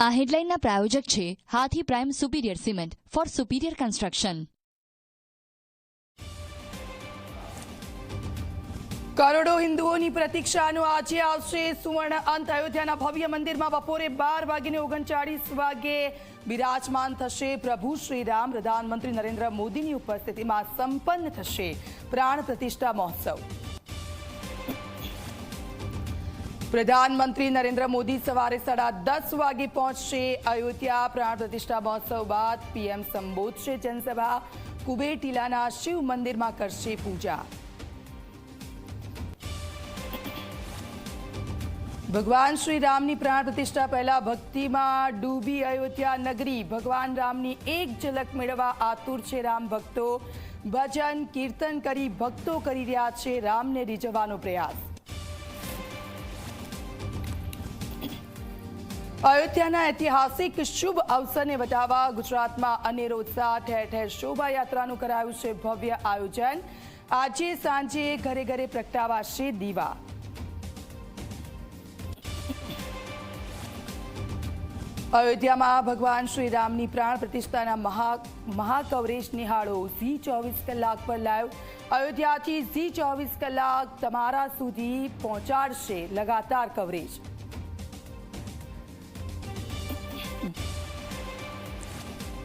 આ હેડલાઇનના પ્રાયોજક છે Hathi prime superior cement for superior construction. કરોડો હિન્દુઓની પ્રતીક્ષાનો આજે આવશે સુવર્ણ અંત। અયોધ્યાના ભવ્ય મંદિરમાં બપોરે 12:39 બિરાજમાન થશે પ્રભુ શ્રીરામ। પ્રધાનમંત્રી નરેન્દ્ર મોદીની ઉપસ્થિતિમાં સંપન્ન થશે પ્રાણ પ્રતિષ્ઠા મહોત્સવ। પ્રધાનમંત્રી નરેન્દ્ર મોદી સવારે 10:30 વાગે પહોંચશે અયોધ્યા। પ્રાણ પ્રતિષ્ઠા મહોત્સવ બાદ પીએમ સંબોધશે જનસભા। કુબેર ટીલાના શિવ મંદિરમાં કરશે પૂજા। ભગવાન શ્રી રામની પ્રાણ પ્રતિષ્ઠા પહેલા ભક્તિમાં ડૂબી અયોધ્યા નગરી। ભગવાન રામની એક ઝલક મેળવવા આતુર છે રામ ભક્તો। ભજન કીર્તન કરી ભક્તો કરી રહ્યા છે રામને રીઝવવાનો પ્રયાસ। અયોધ્યાના ઐતિહાસિક શુભ અવસરને વધાવવા ગુજરાતમાં અનેરો ઉત્સાહ। ઠેર ઠેર શોભાયાત્રાનું કરાયું છે ભવ્ય આયોજન। આજે સાંજે ઘરે ઘરે પ્રગટાવાશે દીવા। અયોધ્યામાં ભગવાન શ્રી રામની પ્રાણ પ્રતિષ્ઠાના મહાકવરેજ નિહાળો। Z24 કલાક પર લાઈવ અયોધ્યાથી Z24 કલાક તમારા સુધી પહોંચાડશે લગાતાર કવરેજ।